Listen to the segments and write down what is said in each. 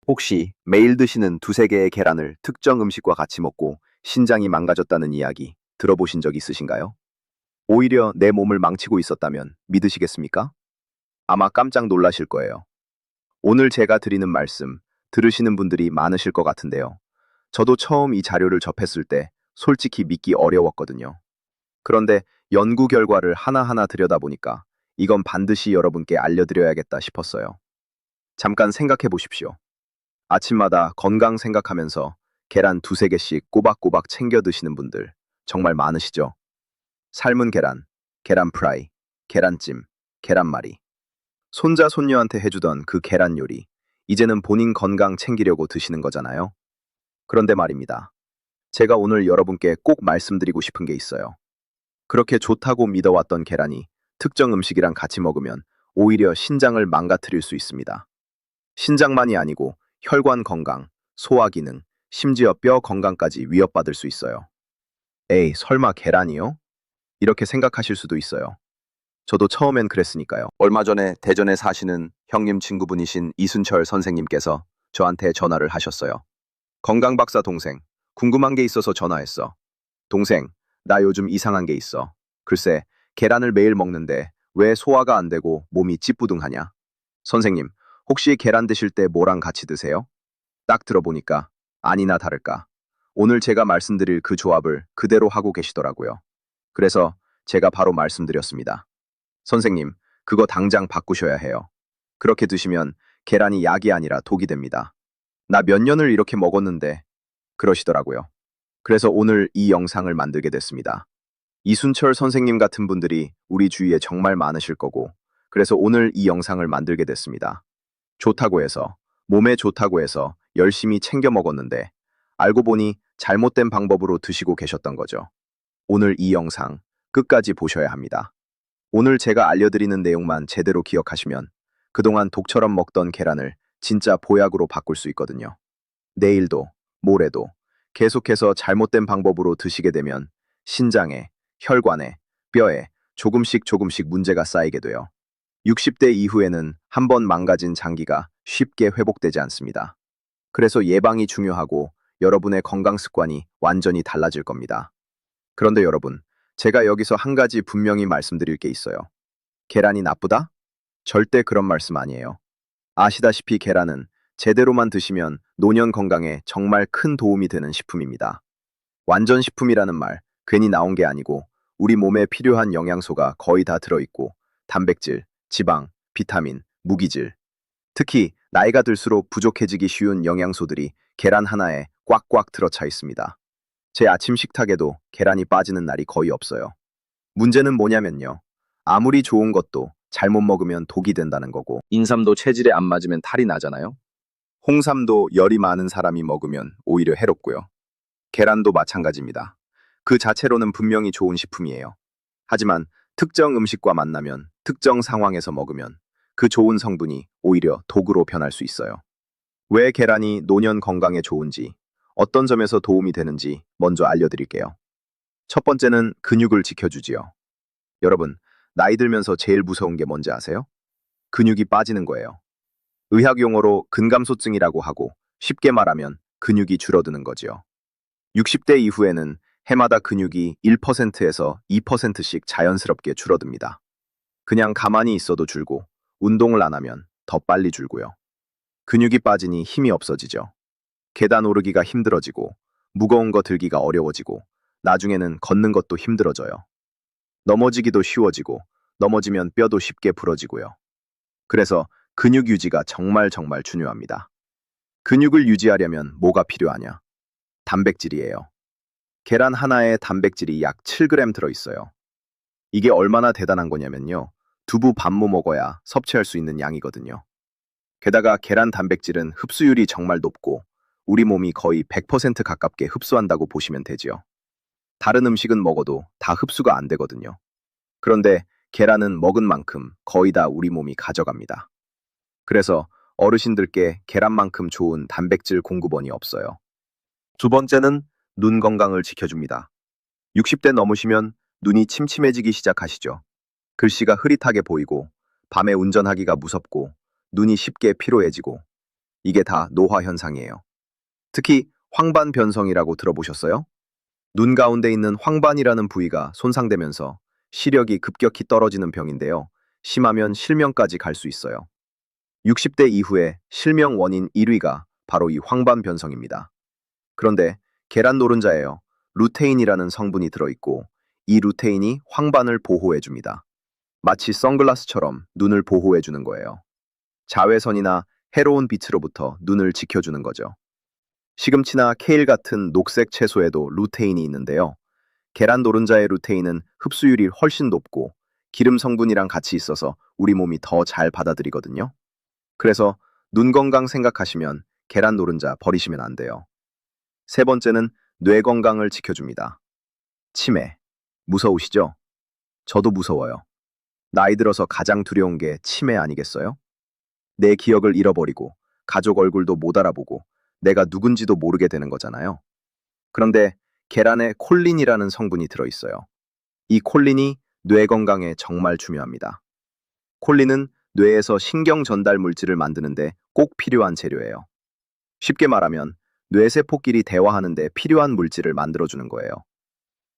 혹시 매일 드시는 두세 개의 계란을 특정 음식과 같이 먹고 신장이 망가졌다는 이야기 들어보신 적 있으신가요? 오히려 내 몸을 망치고 있었다면 믿으시겠습니까? 아마 깜짝 놀라실 거예요. 오늘 제가 드리는 말씀 들으시는 분들이 많으실 것 같은데요. 저도 처음 이 자료를 접했을 때 솔직히 믿기 어려웠거든요. 그런데 연구 결과를 하나하나 들여다보니까 이건 반드시 여러분께 알려드려야겠다 싶었어요. 잠깐 생각해 보십시오. 아침마다 건강 생각하면서 계란 두세 개씩 꼬박꼬박 챙겨 드시는 분들 정말 많으시죠? 삶은 계란, 계란 프라이, 계란찜, 계란말이. 손자 손녀한테 해주던 그 계란 요리. 이제는 본인 건강 챙기려고 드시는 거잖아요. 그런데 말입니다. 제가 오늘 여러분께 꼭 말씀드리고 싶은 게 있어요. 그렇게 좋다고 믿어왔던 계란이 특정 음식이랑 같이 먹으면 오히려 신장을 망가뜨릴 수 있습니다. 신장만이 아니고 혈관 건강, 소화 기능, 심지어 뼈 건강까지 위협받을 수 있어요. 에이, 설마 계란이요? 이렇게 생각하실 수도 있어요. 저도 처음엔 그랬으니까요. 얼마 전에 대전에 사시는 형님 친구분이신 이순철 선생님께서 저한테 전화를 하셨어요. 건강박사 동생, 궁금한 게 있어서 전화했어. 동생, 나 요즘 이상한 게 있어. 글쎄, 계란을 매일 먹는데 왜 소화가 안 되고 몸이 찌뿌둥하냐? 선생님, 혹시 계란 드실 때 뭐랑 같이 드세요? 딱 들어보니까 아니나 다를까. 오늘 제가 말씀드릴 그 조합을 그대로 하고 계시더라고요. 그래서 제가 바로 말씀드렸습니다. 선생님, 그거 당장 바꾸셔야 해요. 그렇게 드시면 계란이 약이 아니라 독이 됩니다. 나 몇 년을 이렇게 먹었는데 그러시더라고요. 그래서 오늘 이 영상을 만들게 됐습니다. 이순철 선생님 같은 분들이 우리 주위에 정말 많으실 거고, 그래서 오늘 이 영상을 만들게 됐습니다. 좋다고 해서, 몸에 좋다고 해서 열심히 챙겨 먹었는데, 알고 보니 잘못된 방법으로 드시고 계셨던 거죠. 오늘 이 영상 끝까지 보셔야 합니다. 오늘 제가 알려드리는 내용만 제대로 기억하시면 그동안 독처럼 먹던 계란을 진짜 보약으로 바꿀 수 있거든요. 내일도, 모레도 계속해서 잘못된 방법으로 드시게 되면 신장에, 혈관에, 뼈에 조금씩 조금씩 문제가 쌓이게 돼요. 60대 이후에는 한 번 망가진 장기가 쉽게 회복되지 않습니다. 그래서 예방이 중요하고 여러분의 건강 습관이 완전히 달라질 겁니다. 그런데 여러분, 제가 여기서 한 가지 분명히 말씀드릴 게 있어요. 계란이 나쁘다? 절대 그런 말씀 아니에요. 아시다시피 계란은 제대로만 드시면 노년 건강에 정말 큰 도움이 되는 식품입니다. 완전 식품이라는 말 괜히 나온 게 아니고 우리 몸에 필요한 영양소가 거의 다 들어있고 단백질, 지방, 비타민, 무기질, 특히 나이가 들수록 부족해지기 쉬운 영양소들이 계란 하나에 꽉꽉 들어차 있습니다. 제 아침 식탁에도 계란이 빠지는 날이 거의 없어요. 문제는 뭐냐면요. 아무리 좋은 것도 잘못 먹으면 독이 된다는 거고, 인삼도 체질에 안 맞으면 탈이 나잖아요. 홍삼도 열이 많은 사람이 먹으면 오히려 해롭고요. 계란도 마찬가지입니다. 그 자체로는 분명히 좋은 식품이에요. 하지만 특정 음식과 만나면, 특정 상황에서 먹으면 그 좋은 성분이 오히려 독으로 변할 수 있어요. 왜 계란이 노년 건강에 좋은지, 어떤 점에서 도움이 되는지 먼저 알려드릴게요. 첫 번째는 근육을 지켜주지요. 여러분, 나이 들면서 제일 무서운 게 뭔지 아세요? 근육이 빠지는 거예요. 의학 용어로 근감소증이라고 하고 쉽게 말하면 근육이 줄어드는 거지요. 60대 이후에는 해마다 근육이 1%에서 2%씩 자연스럽게 줄어듭니다. 그냥 가만히 있어도 줄고 운동을 안 하면 더 빨리 줄고요. 근육이 빠지니 힘이 없어지죠. 계단 오르기가 힘들어지고 무거운 거 들기가 어려워지고 나중에는 걷는 것도 힘들어져요. 넘어지기도 쉬워지고 넘어지면 뼈도 쉽게 부러지고요. 그래서 근육 유지가 정말 정말 중요합니다. 근육을 유지하려면 뭐가 필요하냐? 단백질이에요. 계란 하나에 단백질이 약 7g 들어있어요. 이게 얼마나 대단한 거냐면요. 두부 반모 먹어야 섭취할 수 있는 양이거든요. 게다가 계란 단백질은 흡수율이 정말 높고 우리 몸이 거의 100% 가깝게 흡수한다고 보시면 되지요. 다른 음식은 먹어도 다 흡수가 안 되거든요. 그런데 계란은 먹은 만큼 거의 다 우리 몸이 가져갑니다. 그래서 어르신들께 계란만큼 좋은 단백질 공급원이 없어요. 두 번째는 눈 건강을 지켜줍니다. 60대 넘으시면 눈이 침침해지기 시작하시죠. 글씨가 흐릿하게 보이고 밤에 운전하기가 무섭고 눈이 쉽게 피로해지고 이게 다 노화 현상이에요. 특히 황반 변성이라고 들어보셨어요? 눈 가운데 있는 황반이라는 부위가 손상되면서 시력이 급격히 떨어지는 병인데요. 심하면 실명까지 갈 수 있어요. 60대 이후에 실명 원인 1위가 바로 이 황반 변성입니다. 그런데 계란 노른자에요. 루테인이라는 성분이 들어있고 이 루테인이 황반을 보호해줍니다. 마치 선글라스처럼 눈을 보호해주는 거예요. 자외선이나 해로운 빛으로부터 눈을 지켜주는 거죠. 시금치나 케일 같은 녹색 채소에도 루테인이 있는데요. 계란 노른자의 루테인은 흡수율이 훨씬 높고 기름 성분이랑 같이 있어서 우리 몸이 더 잘 받아들이거든요. 그래서 눈 건강 생각하시면 계란 노른자 버리시면 안 돼요. 세 번째는 뇌 건강을 지켜줍니다. 치매. 무서우시죠? 저도 무서워요. 나이 들어서 가장 두려운 게 치매 아니겠어요? 내 기억을 잃어버리고 가족 얼굴도 못 알아보고 내가 누군지도 모르게 되는 거잖아요. 그런데 계란에 콜린이라는 성분이 들어있어요. 이 콜린이 뇌 건강에 정말 중요합니다. 콜린은 뇌에서 신경 전달 물질을 만드는데 꼭 필요한 재료예요. 쉽게 말하면 뇌세포끼리 대화하는데 필요한 물질을 만들어주는 거예요.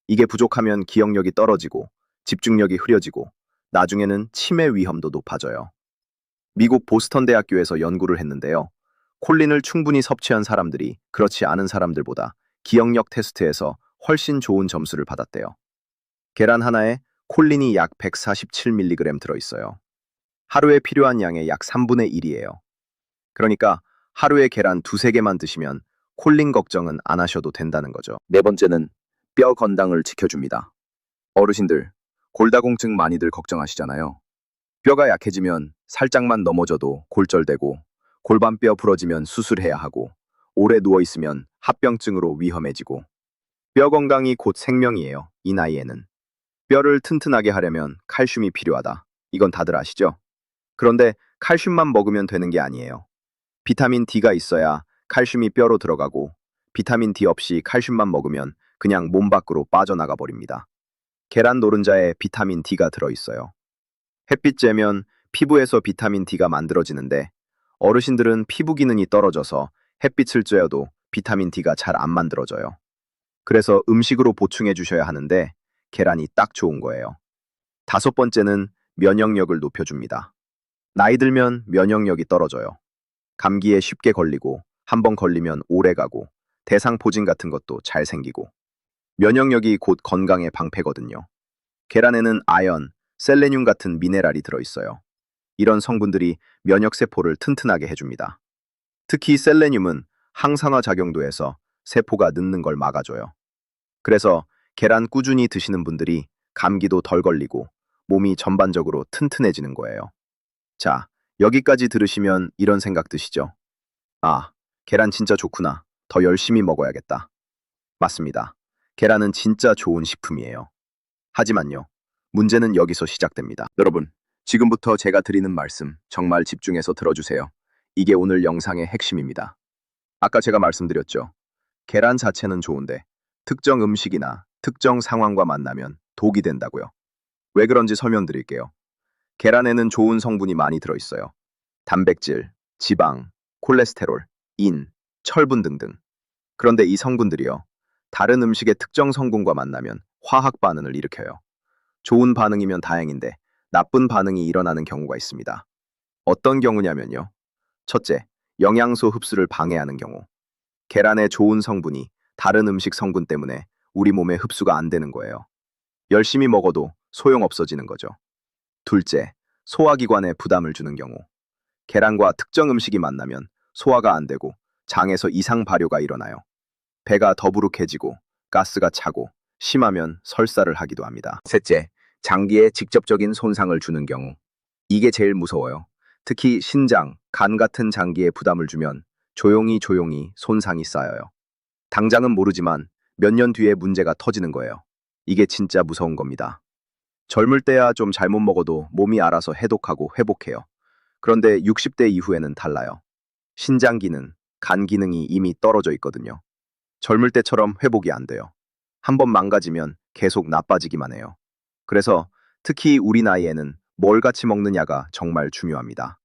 이게 부족하면 기억력이 떨어지고 집중력이 흐려지고 나중에는 치매 위험도 높아져요. 미국 보스턴 대학교에서 연구를 했는데요. 콜린을 충분히 섭취한 사람들이 그렇지 않은 사람들보다 기억력 테스트에서 훨씬 좋은 점수를 받았대요. 계란 하나에 콜린이 약 147mg 들어있어요. 하루에 필요한 양의 약 3분의 1이에요. 그러니까 하루에 계란 두세 개만 드시면 콜린 걱정은 안 하셔도 된다는 거죠. 네 번째는 뼈 건강을 지켜줍니다. 어르신들, 골다공증 많이들 걱정하시잖아요. 뼈가 약해지면 살짝만 넘어져도 골절되고 골반뼈 부러지면 수술해야 하고 오래 누워있으면 합병증으로 위험해지고 뼈 건강이 곧 생명이에요. 이 나이에는. 뼈를 튼튼하게 하려면 칼슘이 필요하다. 이건 다들 아시죠? 그런데 칼슘만 먹으면 되는 게 아니에요. 비타민 D가 있어야 칼슘이 뼈로 들어가고 비타민 D 없이 칼슘만 먹으면 그냥 몸 밖으로 빠져나가 버립니다. 계란 노른자에 비타민 D가 들어있어요. 햇빛 쬐면 피부에서 비타민 D가 만들어지는데 어르신들은 피부 기능이 떨어져서 햇빛을 쬐어도 비타민 D가 잘 안 만들어져요. 그래서 음식으로 보충해 주셔야 하는데 계란이 딱 좋은 거예요. 다섯 번째는 면역력을 높여줍니다. 나이 들면 면역력이 떨어져요. 감기에 쉽게 걸리고 한번 걸리면 오래 가고 대상포진 같은 것도 잘 생기고 면역력이 곧 건강의 방패거든요. 계란에는 아연, 셀레늄 같은 미네랄이 들어있어요. 이런 성분들이 면역세포를 튼튼하게 해줍니다. 특히 셀레늄은 항산화 작용도 해서 세포가 늙는 걸 막아줘요. 그래서 계란 꾸준히 드시는 분들이 감기도 덜 걸리고 몸이 전반적으로 튼튼해지는 거예요. 자, 여기까지 들으시면 이런 생각 드시죠? 아, 계란 진짜 좋구나. 더 열심히 먹어야겠다. 맞습니다. 계란은 진짜 좋은 식품이에요. 하지만요, 문제는 여기서 시작됩니다. 여러분, 지금부터 제가 드리는 말씀 정말 집중해서 들어주세요. 이게 오늘 영상의 핵심입니다. 아까 제가 말씀드렸죠. 계란 자체는 좋은데 특정 음식이나 특정 상황과 만나면 독이 된다고요. 왜 그런지 설명드릴게요. 계란에는 좋은 성분이 많이 들어있어요. 단백질, 지방, 콜레스테롤, 인, 철분 등등. 그런데 이 성분들이요. 다른 음식의 특정 성분과 만나면 화학 반응을 일으켜요. 좋은 반응이면 다행인데 나쁜 반응이 일어나는 경우가 있습니다. 어떤 경우냐면요. 첫째, 영양소 흡수를 방해하는 경우. 계란의 좋은 성분이 다른 음식 성분 때문에 우리 몸에 흡수가 안 되는 거예요. 열심히 먹어도 소용없어지는 거죠. 둘째, 소화기관에 부담을 주는 경우. 계란과 특정 음식이 만나면 소화가 안 되고 장에서 이상 발효가 일어나요. 배가 더부룩해지고 가스가 차고 심하면 설사를 하기도 합니다. 셋째, 장기에 직접적인 손상을 주는 경우. 이게 제일 무서워요. 특히 신장, 간 같은 장기에 부담을 주면 조용히 손상이 쌓여요. 당장은 모르지만 몇 년 뒤에 문제가 터지는 거예요. 이게 진짜 무서운 겁니다. 젊을 때야 좀 잘못 먹어도 몸이 알아서 해독하고 회복해요. 그런데 60대 이후에는 달라요. 신장 기능, 간 기능이 이미 떨어져 있거든요. 젊을 때처럼 회복이 안 돼요. 한번 망가지면 계속 나빠지기만 해요. 그래서 특히 우리 나이에는 뭘 같이 먹느냐가 정말 중요합니다.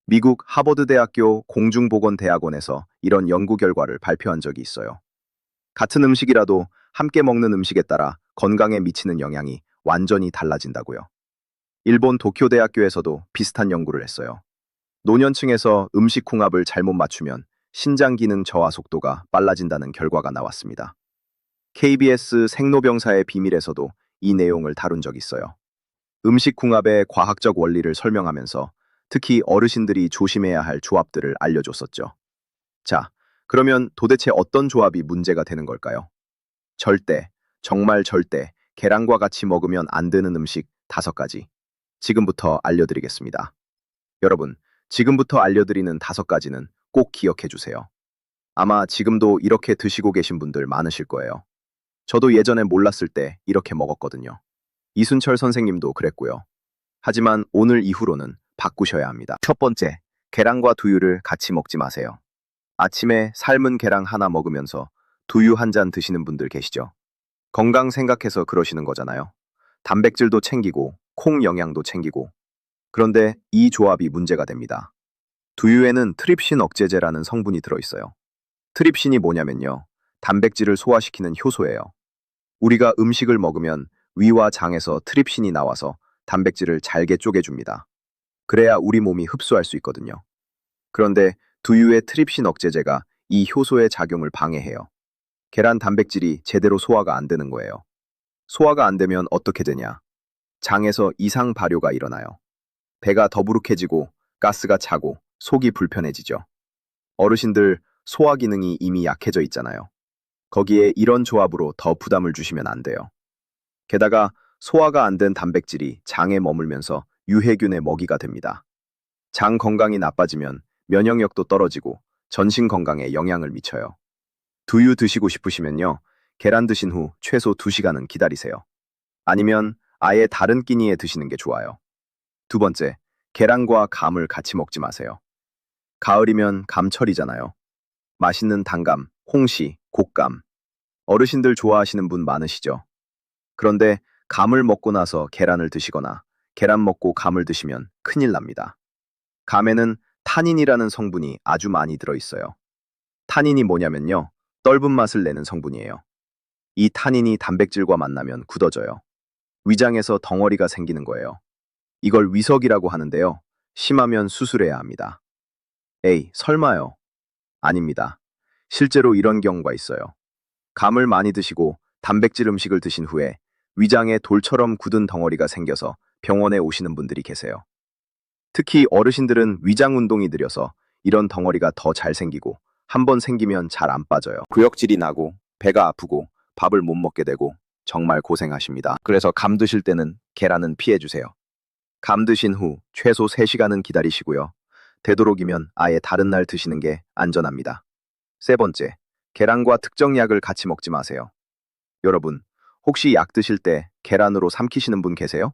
미국 하버드대학교 공중보건대학원에서 이런 연구 결과를 발표한 적이 있어요. 같은 음식이라도 함께 먹는 음식에 따라 건강에 미치는 영향이 완전히 달라진다고요. 일본 도쿄대학교에서도 비슷한 연구를 했어요. 노년층에서 음식 궁합을 잘못 맞추면 신장 기능 저하 속도가 빨라진다는 결과가 나왔습니다. KBS 생로병사의 비밀에서도 이 내용을 다룬 적이 있어요. 음식 궁합의 과학적 원리를 설명하면서 특히 어르신들이 조심해야 할 조합들을 알려줬었죠. 자, 그러면 도대체 어떤 조합이 문제가 되는 걸까요? 절대, 정말 절대 계란과 같이 먹으면 안 되는 음식 5가지. 지금부터 알려드리겠습니다. 여러분, 지금부터 알려드리는 5가지는 꼭 기억해 주세요. 아마 지금도 이렇게 드시고 계신 분들 많으실 거예요. 저도 예전에 몰랐을 때 이렇게 먹었거든요. 이순철 선생님도 그랬고요. 하지만 오늘 이후로는 바꾸셔야 합니다. 첫 번째, 계란과 두유를 같이 먹지 마세요. 아침에 삶은 계란 하나 먹으면서 두유 한 잔 드시는 분들 계시죠? 건강 생각해서 그러시는 거잖아요. 단백질도 챙기고 콩 영양도 챙기고. 그런데 이 조합이 문제가 됩니다. 두유에는 트립신 억제제라는 성분이 들어있어요. 트립신이 뭐냐면요. 단백질을 소화시키는 효소예요. 우리가 음식을 먹으면 위와 장에서 트립신이 나와서 단백질을 잘게 쪼개줍니다. 그래야 우리 몸이 흡수할 수 있거든요. 그런데 두유의 트립신 억제제가 이 효소의 작용을 방해해요. 계란 단백질이 제대로 소화가 안 되는 거예요. 소화가 안 되면 어떻게 되냐? 장에서 이상 발효가 일어나요. 배가 더부룩해지고 가스가 차고 속이 불편해지죠. 어르신들 소화 기능이 이미 약해져 있잖아요. 거기에 이런 조합으로 더 부담을 주시면 안 돼요. 게다가 소화가 안 된 단백질이 장에 머물면서 유해균의 먹이가 됩니다. 장 건강이 나빠지면 면역력도 떨어지고 전신 건강에 영향을 미쳐요. 두유 드시고 싶으시면요. 계란 드신 후 최소 2시간은 기다리세요. 아니면 아예 다른 끼니에 드시는 게 좋아요. 두 번째, 계란과 감을 같이 먹지 마세요. 가을이면 감철이잖아요. 맛있는 단감, 홍시, 곶감. 어르신들 좋아하시는 분 많으시죠? 그런데 감을 먹고 나서 계란을 드시거나 계란 먹고 감을 드시면 큰일 납니다. 감에는 타닌이라는 성분이 아주 많이 들어있어요. 타닌이 뭐냐면요. 떫은 맛을 내는 성분이에요. 이 타닌이 단백질과 만나면 굳어져요. 위장에서 덩어리가 생기는 거예요. 이걸 위석이라고 하는데요. 심하면 수술해야 합니다. 에이, 설마요. 아닙니다. 실제로 이런 경우가 있어요. 감을 많이 드시고 단백질 음식을 드신 후에 위장에 돌처럼 굳은 덩어리가 생겨서 병원에 오시는 분들이 계세요. 특히 어르신들은 위장 운동이 느려서 이런 덩어리가 더 잘 생기고 한번 생기면 잘 안 빠져요. 구역질이 나고 배가 아프고 밥을 못 먹게 되고 정말 고생하십니다. 그래서 감 드실 때는 계란은 피해주세요. 감 드신 후 최소 3시간은 기다리시고요. 되도록이면 아예 다른 날 드시는 게 안전합니다. 세 번째, 계란과 특정 약을 같이 먹지 마세요. 여러분, 혹시 약 드실 때 계란으로 삼키시는 분 계세요?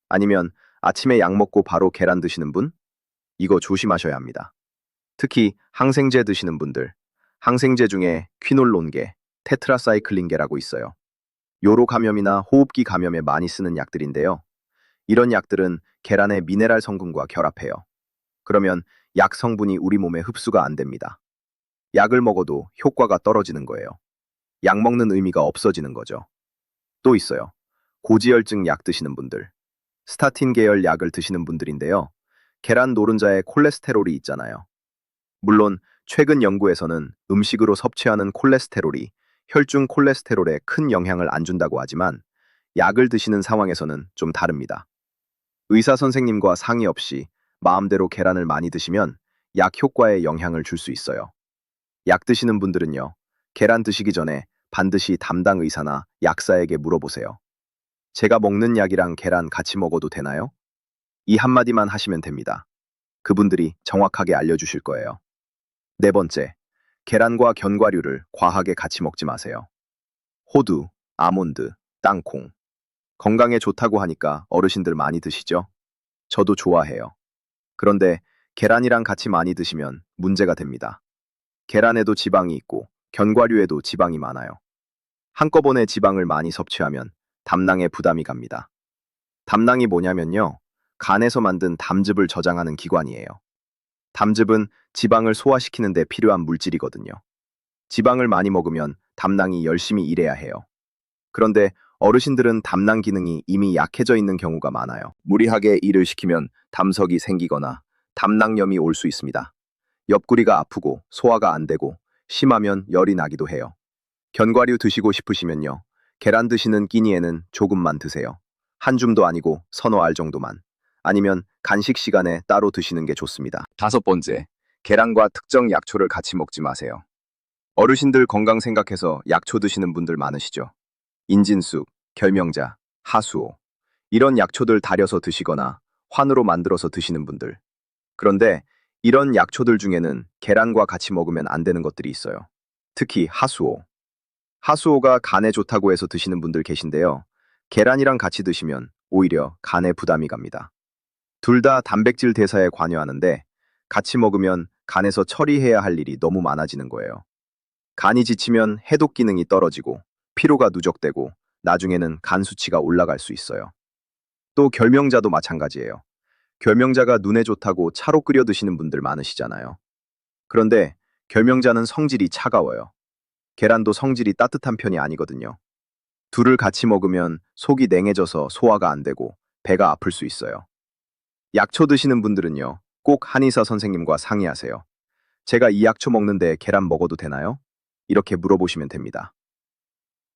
아니면 아침에 약 먹고 바로 계란 드시는 분? 이거 조심하셔야 합니다. 특히 항생제 드시는 분들, 항생제 중에 퀴놀론계, 테트라사이클린계라고 있어요. 요로 감염이나 호흡기 감염에 많이 쓰는 약들인데요. 이런 약들은 계란의 미네랄 성분과 결합해요. 그러면 약 성분이 우리 몸에 흡수가 안 됩니다. 약을 먹어도 효과가 떨어지는 거예요. 약 먹는 의미가 없어지는 거죠. 또 있어요. 고지혈증 약 드시는 분들, 스타틴 계열 약을 드시는 분들인데요. 계란 노른자에 콜레스테롤이 있잖아요. 물론 최근 연구에서는 음식으로 섭취하는 콜레스테롤이 혈중 콜레스테롤에 큰 영향을 안 준다고 하지만 약을 드시는 상황에서는 좀 다릅니다. 의사 선생님과 상의 없이 마음대로 계란을 많이 드시면 약 효과에 영향을 줄 수 있어요. 약 드시는 분들은요, 계란 드시기 전에 반드시 담당 의사나 약사에게 물어보세요. 제가 먹는 약이랑 계란 같이 먹어도 되나요? 이 한마디만 하시면 됩니다. 그분들이 정확하게 알려주실 거예요. 네 번째, 계란과 견과류를 과하게 같이 먹지 마세요. 호두, 아몬드, 땅콩. 건강에 좋다고 하니까 어르신들 많이 드시죠? 저도 좋아해요. 그런데 계란이랑 같이 많이 드시면 문제가 됩니다. 계란에도 지방이 있고 견과류에도 지방이 많아요. 한꺼번에 지방을 많이 섭취하면 담낭에 부담이 갑니다. 담낭이 뭐냐면요. 간에서 만든 담즙을 저장하는 기관이에요. 담즙은 지방을 소화시키는 데 필요한 물질이거든요. 지방을 많이 먹으면 담낭이 열심히 일해야 해요. 그런데 어르신들은 담낭 기능이 이미 약해져 있는 경우가 많아요. 무리하게 일을 시키면 담석이 생기거나 담낭염이 올 수 있습니다. 옆구리가 아프고 소화가 안 되고 심하면 열이 나기도 해요. 견과류 드시고 싶으시면요. 계란 드시는 끼니에는 조금만 드세요. 한 줌도 아니고 서너 알 정도만. 아니면 간식 시간에 따로 드시는 게 좋습니다. 다섯 번째, 계란과 특정 약초를 같이 먹지 마세요. 어르신들 건강 생각해서 약초 드시는 분들 많으시죠? 인진숙, 결명자, 하수오. 이런 약초들 달여서 드시거나 환으로 만들어서 드시는 분들. 그런데 이런 약초들 중에는 계란과 같이 먹으면 안 되는 것들이 있어요. 특히 하수오. 하수오가 간에 좋다고 해서 드시는 분들 계신데요. 계란이랑 같이 드시면 오히려 간에 부담이 갑니다. 둘 다 단백질 대사에 관여하는데 같이 먹으면 간에서 처리해야 할 일이 너무 많아지는 거예요. 간이 지치면 해독 기능이 떨어지고 피로가 누적되고 나중에는 간 수치가 올라갈 수 있어요. 또 결명자도 마찬가지예요. 결명자가 눈에 좋다고 차로 끓여 드시는 분들 많으시잖아요. 그런데 결명자는 성질이 차가워요. 계란도 성질이 따뜻한 편이 아니거든요. 둘을 같이 먹으면 속이 냉해져서 소화가 안 되고 배가 아플 수 있어요. 약초 드시는 분들은요, 꼭 한의사 선생님과 상의하세요. 제가 이 약초 먹는데 계란 먹어도 되나요? 이렇게 물어보시면 됩니다.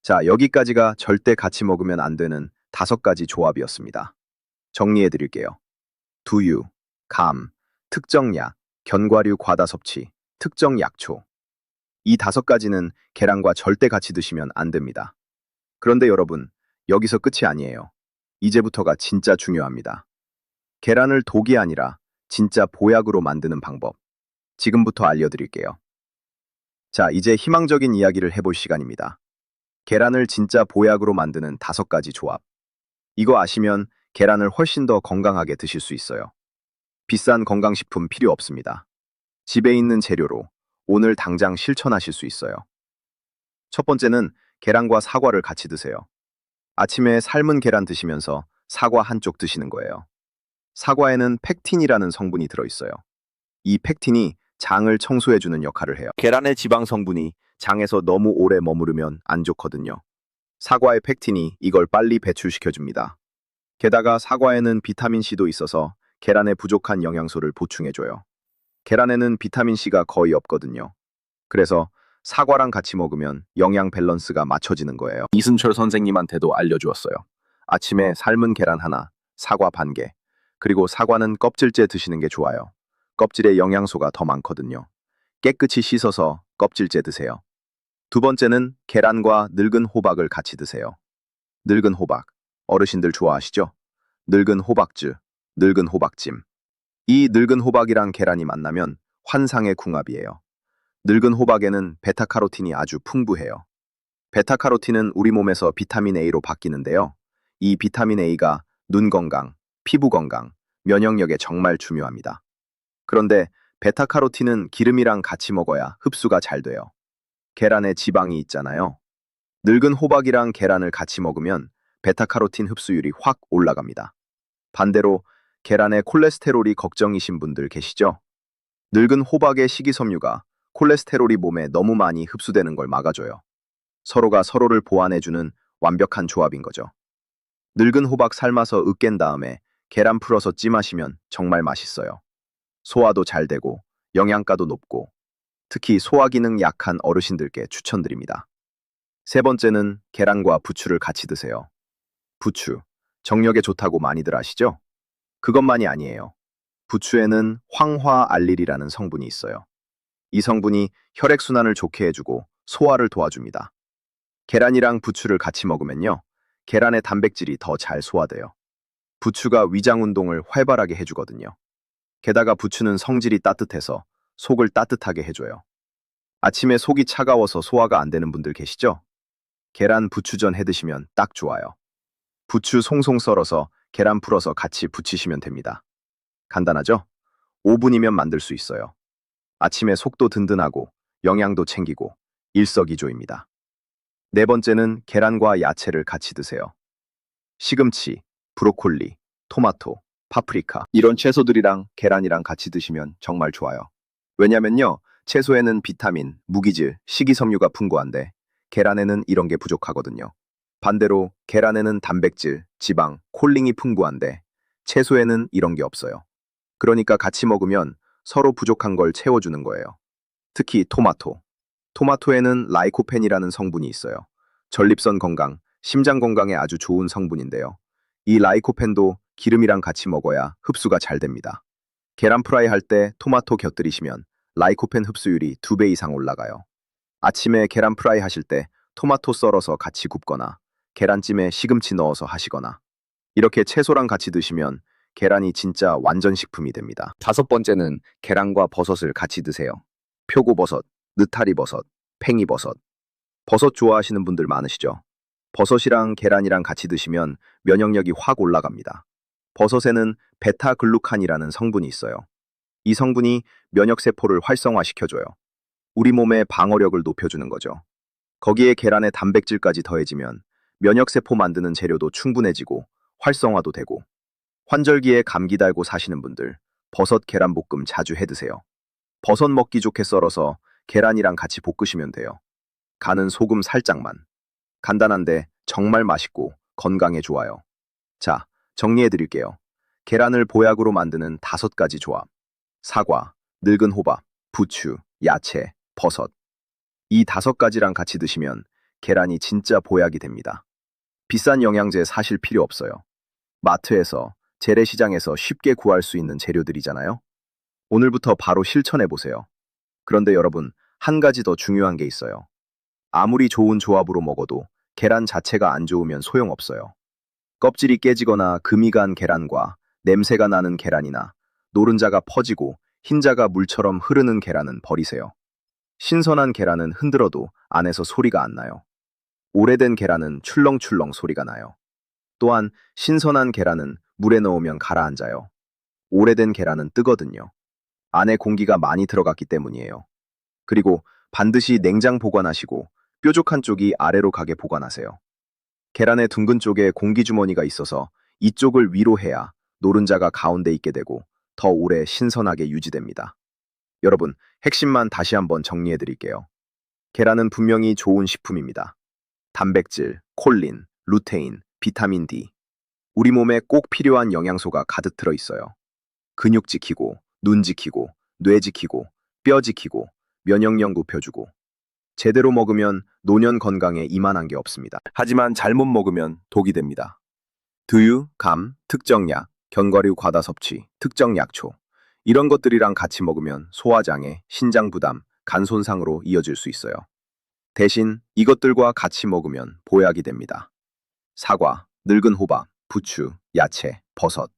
자, 여기까지가 절대 같이 먹으면 안 되는 5가지 조합이었습니다. 정리해 드릴게요. 두유, 감, 특정 약, 견과류 과다 섭취, 특정 약초. 이 5가지는 계란과 절대 같이 드시면 안 됩니다. 그런데 여러분, 여기서 끝이 아니에요. 이제부터가 진짜 중요합니다. 계란을 독이 아니라 진짜 보약으로 만드는 방법. 지금부터 알려드릴게요. 자, 이제 희망적인 이야기를 해볼 시간입니다. 계란을 진짜 보약으로 만드는 5가지 조합. 이거 아시면 계란을 훨씬 더 건강하게 드실 수 있어요. 비싼 건강식품 필요 없습니다. 집에 있는 재료로 오늘 당장 실천하실 수 있어요. 첫 번째는 계란과 사과를 같이 드세요. 아침에 삶은 계란 드시면서 사과 한쪽 드시는 거예요. 사과에는 펙틴이라는 성분이 들어있어요. 이 펙틴이 장을 청소해주는 역할을 해요. 계란의 지방 성분이 장에서 너무 오래 머무르면 안 좋거든요. 사과의 펙틴이 이걸 빨리 배출시켜줍니다. 게다가 사과에는 비타민C도 있어서 계란에 부족한 영양소를 보충해줘요. 계란에는 비타민C가 거의 없거든요. 그래서 사과랑 같이 먹으면 영양 밸런스가 맞춰지는 거예요. 이순철 선생님한테도 알려주었어요. 아침에 삶은 계란 하나, 사과 반 개, 그리고 사과는 껍질째 드시는 게 좋아요. 껍질에 영양소가 더 많거든요. 깨끗이 씻어서 껍질째 드세요. 두 번째는 계란과 늙은 호박을 같이 드세요. 늙은 호박, 어르신들 좋아하시죠? 늙은 호박즙, 늙은 호박찜. 이 늙은 호박이랑 계란이 만나면 환상의 궁합이에요. 늙은 호박에는 베타카로틴이 아주 풍부해요. 베타카로틴은 우리 몸에서 비타민 A로 바뀌는데요. 이 비타민 A가 눈 건강, 피부 건강, 면역력에 정말 중요합니다. 그런데 베타카로틴은 기름이랑 같이 먹어야 흡수가 잘 돼요. 계란에 지방이 있잖아요. 늙은 호박이랑 계란을 같이 먹으면 베타카로틴 흡수율이 확 올라갑니다. 반대로 계란에 콜레스테롤이 걱정이신 분들 계시죠? 늙은 호박의 식이섬유가 콜레스테롤이 몸에 너무 많이 흡수되는 걸 막아줘요. 서로가 서로를 보완해주는 완벽한 조합인 거죠. 늙은 호박 삶아서 으깬 다음에 계란 풀어서 찜하시면 정말 맛있어요. 소화도 잘 되고 영양가도 높고 특히 소화 기능 약한 어르신들께 추천드립니다. 세 번째는 계란과 부추를 같이 드세요. 부추, 정력에 좋다고 많이들 아시죠? 그것만이 아니에요. 부추에는 황화알릴이라는 성분이 있어요. 이 성분이 혈액순환을 좋게 해주고 소화를 도와줍니다. 계란이랑 부추를 같이 먹으면요. 계란의 단백질이 더 잘 소화돼요. 부추가 위장 운동을 활발하게 해주거든요. 게다가 부추는 성질이 따뜻해서 속을 따뜻하게 해줘요. 아침에 속이 차가워서 소화가 안 되는 분들 계시죠? 계란 부추전 해 드시면 딱 좋아요. 부추 송송 썰어서 계란 풀어서 같이 부치시면 됩니다. 간단하죠? 5분이면 만들 수 있어요. 아침에 속도 든든하고 영양도 챙기고 일석이조입니다. 네 번째는 계란과 야채를 같이 드세요. 시금치, 브로콜리, 토마토, 파프리카. 이런 채소들이랑 계란이랑 같이 드시면 정말 좋아요. 왜냐면요, 채소에는 비타민, 무기질, 식이섬유가 풍부한데 계란에는 이런 게 부족하거든요. 반대로 계란에는 단백질, 지방, 콜링이 풍부한데 채소에는 이런 게 없어요. 그러니까 같이 먹으면 서로 부족한 걸 채워주는 거예요. 특히 토마토. 토마토에는 라이코펜이라는 성분이 있어요. 전립선 건강, 심장 건강에 아주 좋은 성분인데요. 이 라이코펜도 기름이랑 같이 먹어야 흡수가 잘 됩니다. 계란 프라이 할 때 토마토 곁들이시면 라이코펜 흡수율이 2배 이상 올라가요. 아침에 계란 프라이 하실 때 토마토 썰어서 같이 굽거나 계란찜에 시금치 넣어서 하시거나 이렇게 채소랑 같이 드시면 계란이 진짜 완전 식품이 됩니다. 다섯 번째는 계란과 버섯을 같이 드세요. 표고버섯, 느타리버섯, 팽이버섯. 버섯 좋아하시는 분들 많으시죠? 버섯이랑 계란이랑 같이 드시면 면역력이 확 올라갑니다. 버섯에는 베타글루칸이라는 성분이 있어요. 이 성분이 면역세포를 활성화시켜줘요. 우리 몸의 방어력을 높여주는 거죠. 거기에 계란의 단백질까지 더해지면 면역세포 만드는 재료도 충분해지고 활성화도 되고 환절기에 감기 달고 사시는 분들 버섯 계란볶음 자주 해드세요. 버섯 먹기 좋게 썰어서 계란이랑 같이 볶으시면 돼요. 간은 소금 살짝만. 간단한데 정말 맛있고 건강에 좋아요. 자, 정리해 드릴게요. 계란을 보약으로 만드는 5가지 조합. 사과, 늙은 호박, 부추, 야채, 버섯. 이 5가지랑 같이 드시면 계란이 진짜 보약이 됩니다. 비싼 영양제 사실 필요 없어요. 마트에서, 재래시장에서 쉽게 구할 수 있는 재료들이잖아요. 오늘부터 바로 실천해 보세요. 그런데 여러분, 한 가지 더 중요한 게 있어요. 아무리 좋은 조합으로 먹어도 계란 자체가 안 좋으면 소용없어요. 껍질이 깨지거나 금이 간 계란과 냄새가 나는 계란이나 노른자가 퍼지고 흰자가 물처럼 흐르는 계란은 버리세요. 신선한 계란은 흔들어도 안에서 소리가 안 나요. 오래된 계란은 출렁출렁 소리가 나요. 또한 신선한 계란은 물에 넣으면 가라앉아요. 오래된 계란은 뜨거든요. 안에 공기가 많이 들어갔기 때문이에요. 그리고 반드시 냉장 보관하시고 뾰족한 쪽이 아래로 가게 보관하세요. 계란의 둥근 쪽에 공기주머니가 있어서 이쪽을 위로 해야 노른자가 가운데 있게 되고 더 오래 신선하게 유지됩니다. 여러분, 핵심만 다시 한번 정리해 드릴게요. 계란은 분명히 좋은 식품입니다. 단백질, 콜린, 루테인, 비타민 D. 우리 몸에 꼭 필요한 영양소가 가득 들어 있어요. 근육 지키고, 눈 지키고, 뇌 지키고, 뼈 지키고, 면역력 높여주고. 제대로 먹으면 노년 건강에 이만한 게 없습니다. 하지만 잘못 먹으면 독이 됩니다. 두유, 감, 특정 약, 견과류 과다 섭취, 특정 약초. 이런 것들이랑 같이 먹으면 소화장애, 신장 부담, 간 손상으로 이어질 수 있어요. 대신 이것들과 같이 먹으면 보약이 됩니다. 사과, 늙은 호박, 부추, 야채, 버섯.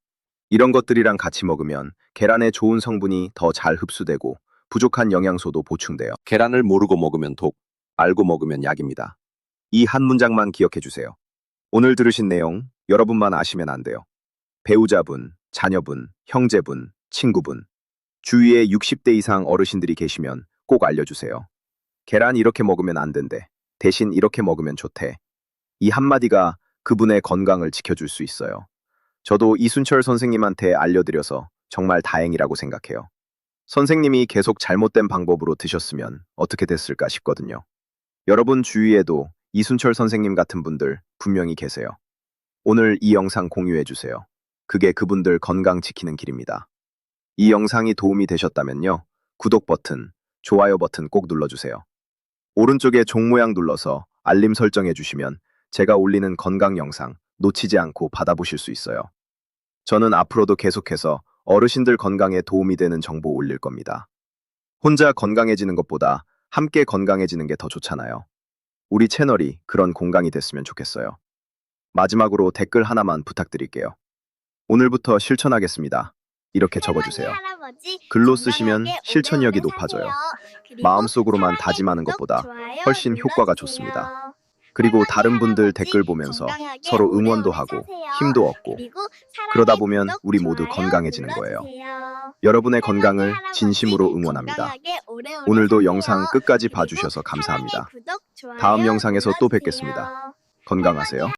이런 것들이랑 같이 먹으면 계란의 좋은 성분이 더 잘 흡수되고 부족한 영양소도 보충돼요. 계란을 모르고 먹으면 독, 알고 먹으면 약입니다. 이 한 문장만 기억해 주세요. 오늘 들으신 내용 여러분만 아시면 안 돼요. 배우자분, 자녀분, 형제분, 친구분, 주위에 60대 이상 어르신들이 계시면 꼭 알려주세요. 계란 이렇게 먹으면 안 된대. 대신 이렇게 먹으면 좋대. 이 한마디가 그분의 건강을 지켜줄 수 있어요. 저도 이순철 선생님한테 알려드려서 정말 다행이라고 생각해요. 선생님이 계속 잘못된 방법으로 드셨으면 어떻게 됐을까 싶거든요. 여러분 주위에도 이순철 선생님 같은 분들 분명히 계세요. 오늘 이 영상 공유해주세요. 그게 그분들 건강 지키는 길입니다. 이 영상이 도움이 되셨다면요. 구독 버튼, 좋아요 버튼 꼭 눌러주세요. 오른쪽에 종 모양 눌러서 알림 설정해 주시면 제가 올리는 건강 영상 놓치지 않고 받아보실 수 있어요. 저는 앞으로도 계속해서 어르신들 건강에 도움이 되는 정보 올릴 겁니다. 혼자 건강해지는 것보다 함께 건강해지는 게 더 좋잖아요. 우리 채널이 그런 공간이 됐으면 좋겠어요. 마지막으로 댓글 하나만 부탁드릴게요. 오늘부터 실천하겠습니다. 이렇게 적어주세요. 글로 쓰시면 실천력이 높아져요. 마음속으로만 다짐하는 것보다 훨씬 효과가 좋습니다. 그리고 다른 분들 댓글 보면서 서로 응원도 하고 힘도 얻고 그러다 보면 우리 모두 건강해지는 거예요. 여러분의 건강을 진심으로 응원합니다. 오늘도 영상 끝까지 봐주셔서 감사합니다. 다음 영상에서 또 뵙겠습니다. 건강하세요.